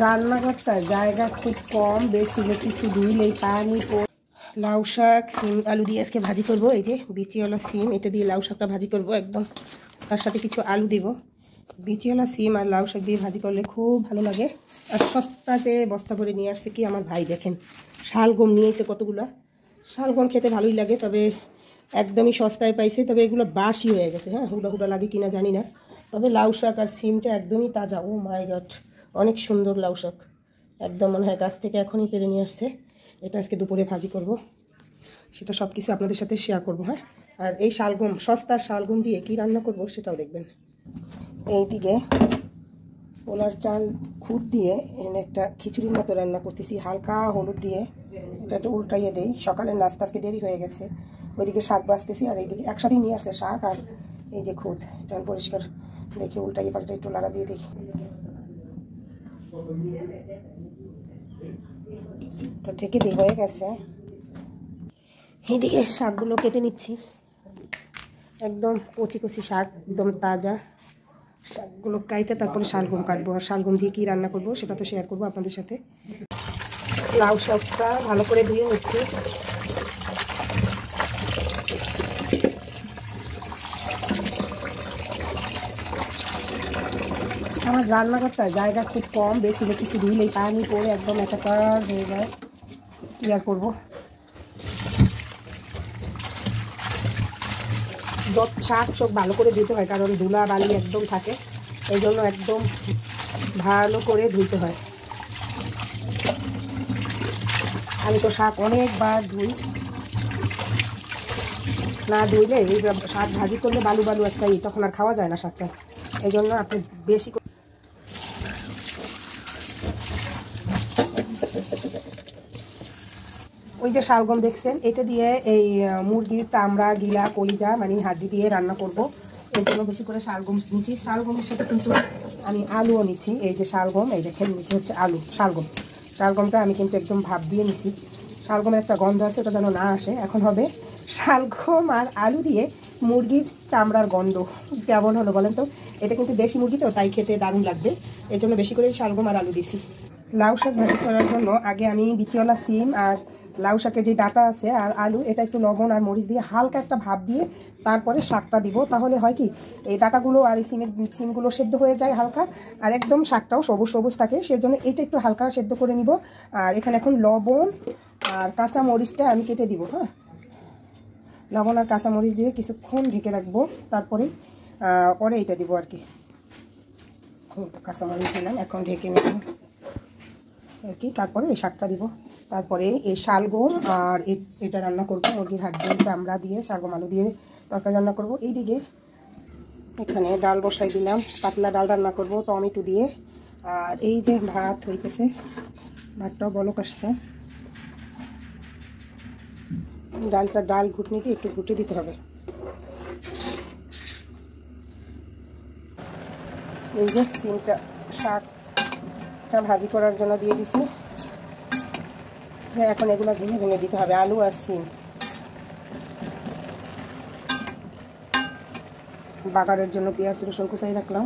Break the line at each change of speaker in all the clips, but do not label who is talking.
রান্নাঘরটা জায়গা খুব কম, বেশি কিছু ধুইলেই পানি। লাউ শাক সিম আলু দিয়ে আজকে ভাজি করব। এই যে বিচিওয়ালা সিম, এটা দিয়ে লাউ শাকটা ভাজি করব একদম। তার সাথে কিছু আলু দেব। বিচিওয়ালা সিম আর লাউ শাক দিয়ে ভাজি করলে খুব ভালো লাগে। আর সস্তাতে বস্তা করে নিয়ে আসছে কি আমার ভাই, দেখেন শালগম নিয়ে এসে কতগুলো। শালগম খেতে ভালোই লাগে, তবে একদমই সস্তায় পাইছে। তবে এগুলো বাসি হয়ে গেছে, হ্যাঁ, হুডা হুডা লাগে কিনা জানি না। তবে লাউ শাক আর সিমটা একদমই তাজা। ও মাই গড, অনেক সুন্দর লাউ শাক, একদম মনে হয় গাছ থেকে এখনই পেরে নিয়ে আসছে। এটা আজকে দুপুরে ভাজি করব, সেটা সব কিছু আপনাদের সাথে শেয়ার করব। হ্যাঁ, আর এই শালগম, সস্তার শালগম দিয়ে কি রান্না করব সেটাও দেখবেন। এইদিকে পোলার চাল খুদ দিয়ে এনে একটা খিচুড়ির মতো রান্না করতেছি, হালকা হলুদ দিয়ে। এটা একটু উল্টাইয়ে দেই, সকালের নাস্তা আজকে দেরি হয়ে গেছে। ওইদিকে শাক বাছতেছি, আর এইদিকে একসাথেই নিয়ে আসছে শাক আর এই যে খুদ। এটা পরিষ্কার দেখি উল্টাইয়ে পাল্টা একটু লাড়া দিয়ে দেখি। ঢেকে দিয়ে হয়ে গেছে। এইদিকে শাকগুলো কেটে নিচ্ছি, একদম কচি কচি শাক, একদম তাজা শাকগুলো কাইটে তারপরে শালগম কাটবো। আর শালগম দিয়ে কী রান্না করবো সেটা তো শেয়ার করবো আপনাদের সাথে। লাউ শাকটা ভালো করে ধুয়ে নিচ্ছি। আমার রান্নাঘরটা জায়গা খুব কম, বেশি কিছু ধুইলেই পানি পড়ে একদম একাকার হয়ে যায়। কী আর করবো, শাক সব ভালো করে ধুতে হয়, কারণ ধুলা বালি একদম থাকে, এই জন্য একদম ভালো করে ধুইতে হয়। আমি তো শাক অনেকবার ধুই, না ধুইলে এই শাক ভাজি করলে বালু বালু একটা তখন আর খাওয়া যায় না শাকটা। এই জন্য আপনি বেশি ওই যে শালগম দেখছেন, এটা দিয়ে এই মুরগির চামড়া গিলা কলিজা মানে হাড্ডি দিয়ে রান্না করব। এই জন্য বেশি করে শালগম নিচ্ছি। শালগমের সাথে কিন্তু আমি আলুও নিচ্ছি। এই যে শালগম, এই দেখেন নিচে হচ্ছে আলু। শালগমটা আমি কিন্তু একদম ভাপ দিয়ে নিছি। শালগমের একটা গন্ধ আছে, ওটা যেন না আসে। এখন হবে শালগম আর আলু দিয়ে মুরগির চামড়ার গন্ধ। কেমন হলো বলেন তো? এটা কিন্তু দেশি মুরগি তো, তাই খেতে দারুণ লাগবে। এই জন্য বেশি করে শালগম আর আলু দিছি। লাউ শাক ভাজি করার জন্য আগে আমি বিচিওয়ালা সিম আর লাউ শাকের যে ডাটা আছে আর আলু, এটা একটু লবণ আর মরিচ দিয়ে হালকা একটা ভাপ দিয়ে তারপরে শাকটা দিব। তাহলে হয় কি, এই ডাটাগুলো আর এই সিমগুলো সেদ্ধ হয়ে যায় হালকা, আর একদম শাকটাও সবুজ সবুজ থাকে। সেজন্য এটা একটু হালকা সেদ্ধ করে নিব। আর এখানে এখন লবণ আর কাঁচা মরিচটা আমি কেটে দিব। হ্যাঁ, লবণ আর কাঁচা মরিচ দিয়ে কিছুক্ষণ ঢেকে রাখবো, তারপরে পরে এটা দিব আর কি। কাঁচা মরিচ দিলাম, এখন ঢেকে নেব আর কি। তারপরে এই শাকটা দিব, তারপরে এই শালগম আর এটা রান্না করবো। মুরগির হাড্ডি চামড়া দিয়ে শালগম আলু দিয়ে তরকারি রান্না করব। এইদিকে এখানে ডাল বসাই দিলাম, পাতলা ডাল রান্না করব টমেটো দিয়ে। আর এই যে ভাত হইতেছে, ভাতটাও বলক আসছে। ডাল ঘুটনিতে একটু ঘুটে দিতে হবে। এই যে সিমটা শাকটা ভাজি করার জন্য দিয়ে দিছি। হ্যাঁ, এখন এগুলো ভেঙে ভেঙে দিতে হবে, আলু আর সিম। বাগারের জন্য পেঁয়াজ রসুন কুচাই রাখলাম।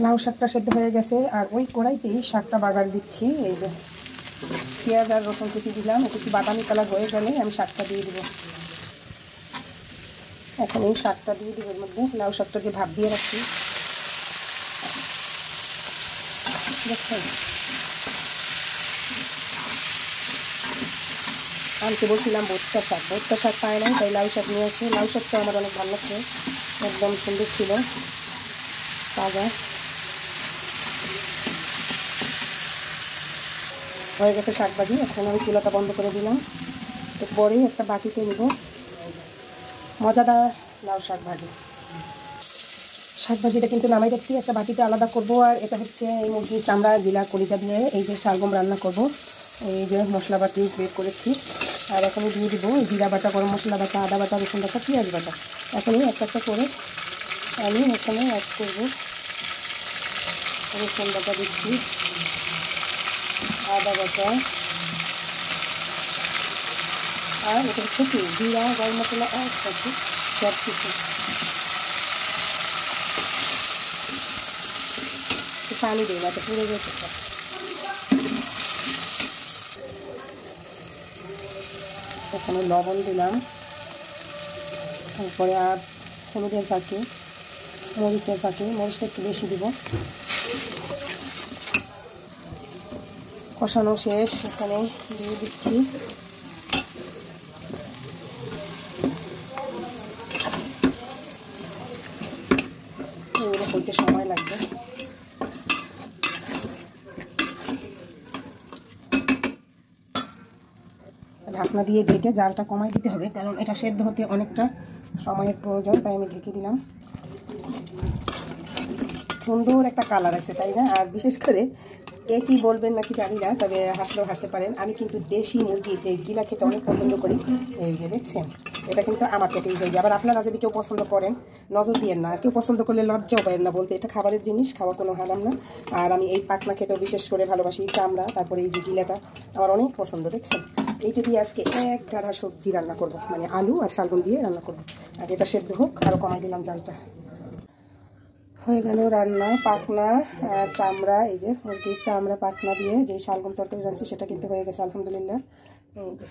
লাউ শাকটা সেদ্ধ হয়ে গেছে, আর ওই কড়াইতেই শাকটা বাগার দিচ্ছি। এই যে পেঁয়াজ আর রসুন কুচি দিলাম, একটু বাদামি কালার হয়ে গেলে আমি শাকটা দিয়ে দিব। এখন এই শাকটা দিয়ে দিব এর মধ্যে, লাউ শাকটা যে ভাপ দিয়ে রাখছি। দেখছেন, আনতে বলছিলাম ভর্তা শাক পায় নাই, তাই লাউ শাক নিয়ে আসছি। লাউ শাকটা আমার অনেক ভালো লাগছে, একদম সুন্দর ছিল, তাজা। হয়ে গেছে শাক ভাজি। এখন আমি চুলাটা বন্ধ করে দিলাম। এরপরে একটা বাটিতে নিব মজাদার লাউ শাক ভাজি। শাক ভাজিটা কিন্তু নামাই রাখছি, একটা বাটিতে আলাদা করব। আর এটা হচ্ছে এই মুরগির চামড়া গিলা কলিজা দিয়ে এই যে শালগম রান্না করব। এই যে মশলা বাটি বের করেছি, আর এখনই দিয়ে দিব জিরা বাটা, গরম মশলা বাটা, আদা বাটা, রসুন বাটা, পেঁয়াজ বাটা। এখনই একটা একটা করে আমি এখানে অ্যাড করব। রসুন বাটা দিচ্ছি, আদা বাটা, আর এটা হচ্ছে কি জিরা গরম মশলা একসাথে সব কিছু পানি দিই না, তো পুড়ে গেছে। এখানে লবণ দিলাম, তারপরে আর হলুদের ফাঁকি, মরিচের ফাঁকি, মরিচটা একটু বেশি দিব। কষানো শেষ, এখানে দিয়ে দিচ্ছি এগুলো হইতে সময় লাগবে। ঢাকনা দিয়ে ঢেকে জালটা কমাই দিতে হবে, কারণ এটা সেদ্ধ হতে অনেকটা সময়ের প্রয়োজন, তাই আমি ঢেকে দিলাম। সুন্দর একটা কালার আছে, তাই না? আর বিশেষ করে কে কী বলবেন নাকি জানি না, তবে হাসলেও হাসতে পারেন, আমি কিন্তু দেশি মুরগির গিলা খেতে অনেক পছন্দ করি। এই যে দেখছেন, এটা কিন্তু আমার পেটেই যাই। আবার আপনারা যদি কেউ পছন্দ করেন নজর দিয়েন না, আর কেউ পছন্দ করলে লজ্জাও পাবেন না বলতে, এটা খাবারের জিনিস, খাওয়া কোনো হারাম না। আর আমি এই পাকনা খেতেও বিশেষ করে ভালোবাসি, চামড়া, তারপরে এই যে গিলাটা আমার অনেক পছন্দ। দেখছেন, এইটা দিয়ে আজকে এক গাধা সবজি রান্না করব, মানে আলু আর শালগম দিয়ে রান্না করব। আর এটা সেদ্ধ হোক, আরও কমাই দিলাম জালটা। হয়ে গেল রান্না। পাকনা আর চামড়া, এই যে মুরগির চামড়া পাকনা দিয়ে যে শালগম তরকারি রাঁধছি সেটা কিন্তু হয়ে গেছে আলহামদুলিল্লাহ। এই যে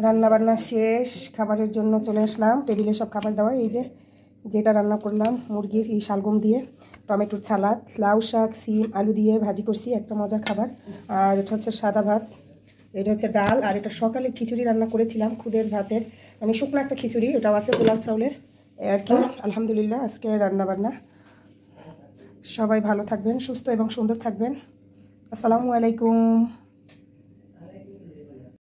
রান্না বান্না শেষ, খাবারের জন্য চলে আসলাম। টেবিলে সব খাবার দেওয়া। এই যে যেটা রান্না করলাম মুরগির এই শালগম দিয়ে, টমেটোর সালাদ, লাউ শাক, সিম, আলু দিয়ে ভাজি করছি, একটা মজার খাবার। আর এটা হচ্ছে সাদা ভাত, এটা হচ্ছে ডাল, আর এটা সকালে খিচুড়ি রান্না করেছিলাম খুদের ভাতের, মানে শুকনো একটা খিচুড়ি, ওটাও আছে পোলাও চাউলের আর কি। আলহামদুলিল্লাহ আজকে রান্না বান্না। সবাই ভালো থাকবেন, সুস্থ এবং সুন্দর থাকবেন। আসসালামু আলাইকুম।